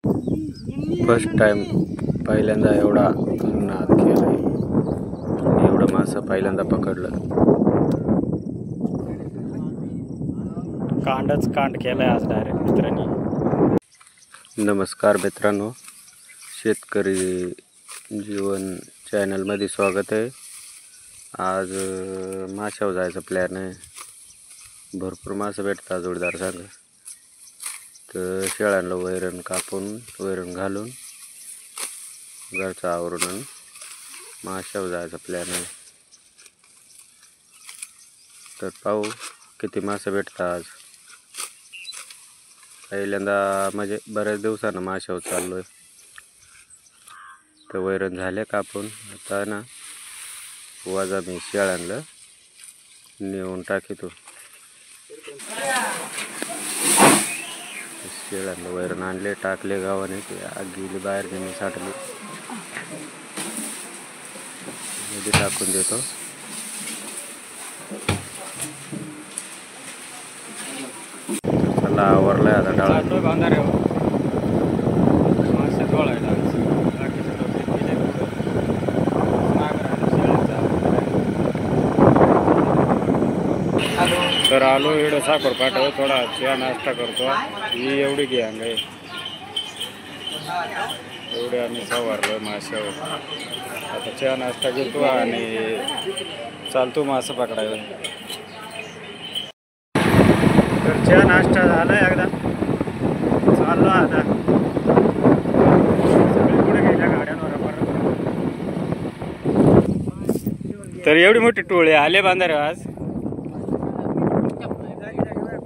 First time पहिल्यांदा एवढा नाद केलाय, एवढं मासं पहिल्यांदा पकडलं. कांड केलाय आज डायरेक्ट मित्रांनी. नमस्कार मित्रांनो, शेतकरी जीवन चॅनलमध्ये स्वागत आहे. आज माशावर जायचा प्लॅन आहे. भरपूर मासे भेटतात जोडीदार सांग, तर शेळ्यांना वैरण कापून वैरण घालून घरचं आवरून माशावर जायचा प्लॅन आहे. तर पाहू किती मासे भेटतात आज. पहिल्यांदा म्हणजे बऱ्याच दिवसानं माशावर चाललो आहे. तर वैरण झाले कापून, आता ना वाजा मी शेळ्यांना नेऊन टाकीतो. शेळ्यांना वैरण आणले, टाकले गावाने, ते आग गेली बाहेर नेहमी साठली, मध्ये टाकून देतो. चला आवरलाय आता डाळ. तर आलो एवढं साखर पाठव, थोडा चहा नाश्ता करतो. ही एवढी घ्या गे, एवढे आम्ही सवारलो माशावर. आता चहा नाश्ता घेतो आणि चालतो मासं पकडायला. तर चहा नाश्ता झाला एकदा, चाललो आता. सगळे पुढे गेल्या गाड्यांवर परत. तर एवढी मोठी टोळी आले बांधारे आज.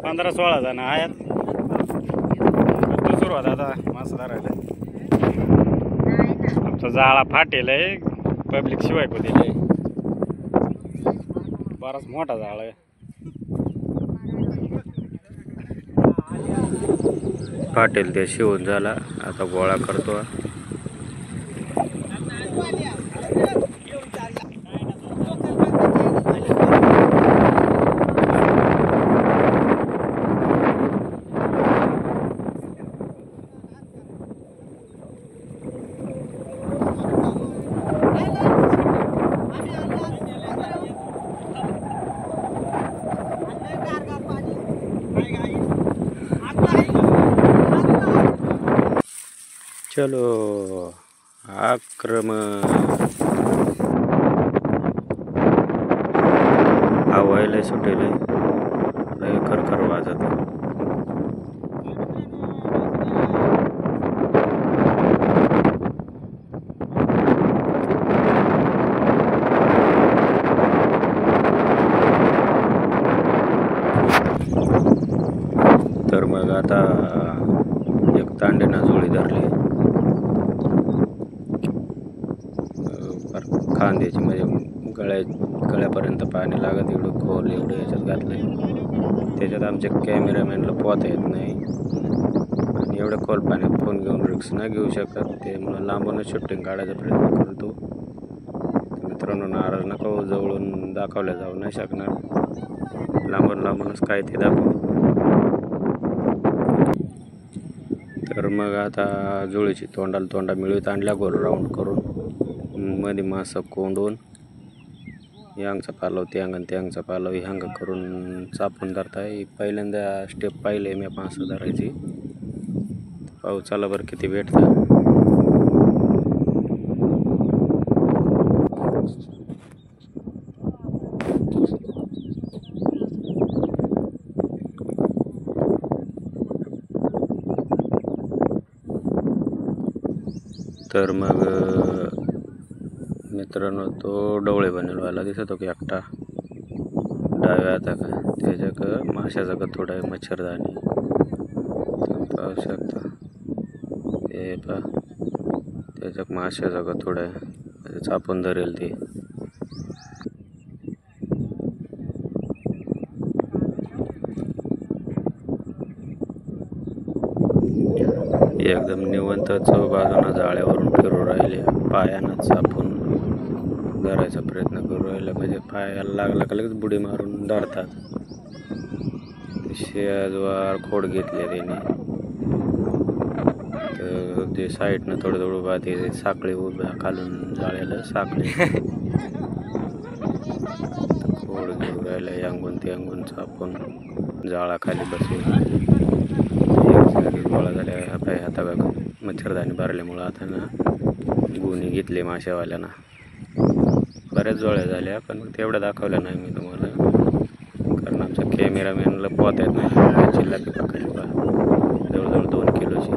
15-16 जण आहेत. सुरुवात आता मास धरायला. आमचा जाळा फाटेल आहे, पब्लिक शिवाय को दिले. बराच मोठा जाळा आहे. फाटेल ते शिवून झाला, आता गोळा करतो. चलो आक्रमण. हवायला सुटेले, खरखर वाजत. तर मग आता एक तांडेना जोडी धरली, खांद्याची, म्हणजे गळ्यापर्यंत पाणी लागत एवढं खोल, एवढं याच्यात घातलंय. त्याच्यात आमच्या कॅमेरामॅनला पोहता येत नाही आणि एवढ्या खोल पाण्यात फोन घेऊन रिक्स नाही घेऊ शकत. त्यामुळं लांबूनच शूटिंग काढायचा प्रयत्न करतो. मित्रांनो नाराज नका हो, जवळून दाखवल्या जाऊ नाही शकणार, लांबूनच काय ते दाखवू. तर मग आता जुळीची तोंडा मिळवीत आणल्या, गोल राऊंड करून मध्ये मासं कोंडून यांगचा पालव त्यांग, त्यांगचा पालव ह्यांग करून चापून धरताय. पहिल्यांदा स्टेप पाहिले मी मासं धरायची. पाहू चला बरं किती भेटतं. तर मग मित्रांनो तो डवळे बनवायला दिसतो की एकटा डाव्या आता का त्याच्याक माशाचा थोडा आहे, मच्छरदाणी पाहू शकता. ते पा त्याच्याक माशाचा थोडा आहे, चापून धरेल ते. एकदम निवंत बाजूला जाळ्यावरून फिरू राहिले, पायानं चापून धरायचा प्रयत्न करू राहिले. म्हणजे पायाला लागला का लगेच बुडी मारून धरतात. शेजवार खोड घेतले त्याने. इकडं ते साईडनं थोडं थोडं बा ते साखळी उभ्या खालून जाळ्याला साखळी खोड घेऊन राहिला अंगून ते अंगून चापून जाळा खाली बसून गोळा झाल्या पाय आता मच्छरदाणी भरल्यामुळं आता ना गुन्हे घेतले माशावाल्यानं. बऱ्याच जोळ्या झाल्या पण मग तेवढ्या दाखवल्या नाही मी तुम्हाला, कारण आमच्या कॅमेरामॅनला पोहता येत नाही. चिल्लापी पकडली बा जवळजवळ 2 किलोची.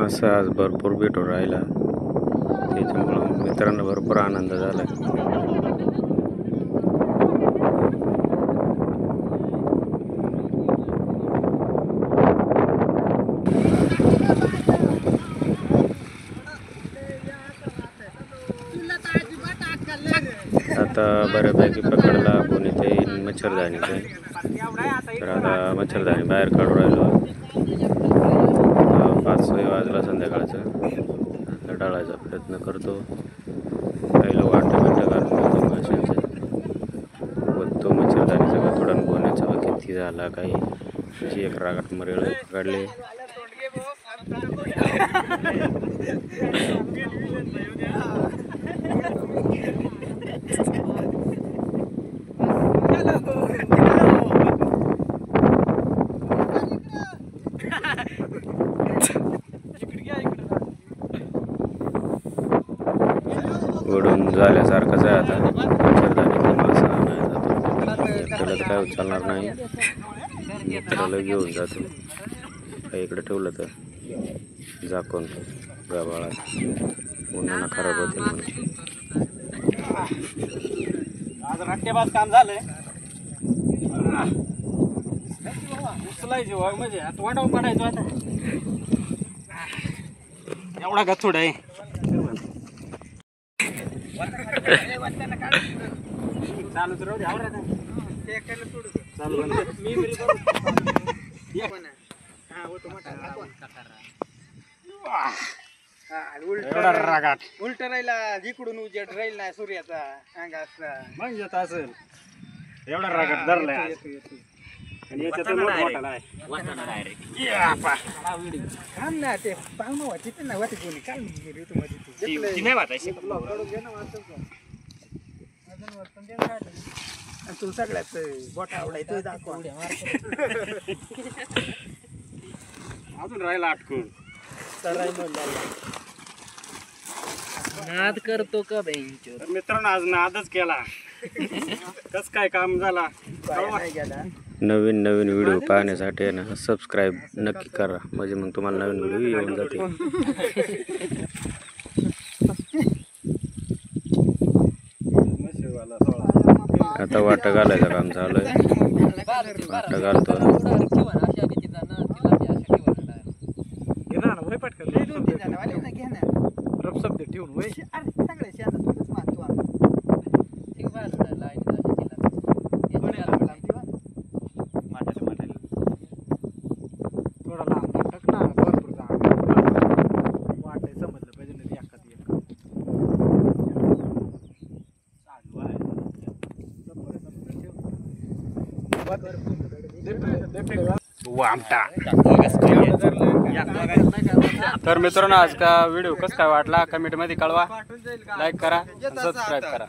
असं आज भरपूर भेटून राहिला, त्याच्यामुळं मित्रांना भरपूर आनंद झाला. आता बऱ्यापैकी पकडला कोणी ते मच्छरदाणीचे, तर आता मच्छरदाणी बाहेर काढून राहिलो. 5-6 वाजला संध्याकाळचं, डाळायचा प्रयत्न करतो. पहिलं वाटं काढून घेतो माशांचं, तो मच्छरदाणीचा गतोडा गोण्याचा किती झाला काही अशी एक रागात मरेळ काढले. वडून झाल्यासारखंच आहे आता. मच्छरदाणीचा मासा आणायला जातो, एकट्याला तर काय उचलणार नाही, मित्राला घेऊन जातो. काही इकडे ठेवलं तर झाकून गाभाळात उन्हानं खराब होते म्हणून. आज रट्टेबाज काम झालंय. उचलायची म्हणजे आता वाटावं पडायचो. आता एवढा गथोड आहे. चालूच राहू दे. आवडा चालू उलट राहिला जिकडून उजेड राहील ना सूर्याचा अंगात म्हणजे असेल एवढा रागात धरलाय. आणि याच्यात मोठा आहे. ना ते पाहुणं वाटते ते ना वाटे कोणी काय तू सगळ्यात बोटा आवडायचं दाखवा. अजून राहिला अटकून. नाद करतो का तर मित्रांनो आज नादच केला. कस काय काम झाला. नवीन नवीन व्हिडिओ पाहण्यासाठी ना सबस्क्राईब नक्की करा, म्हणजे मग तुम्हाला नवीन व्हिडिओ येऊन जाते. आता वाटा घालायचं काम चालू आहे. वाटा घालतो. तर मित्रांनो आज का व्हिडिओ कसा काय वाटला कमेंट मध्ये कळवा, लाईक करा, सबस्क्राईब करा.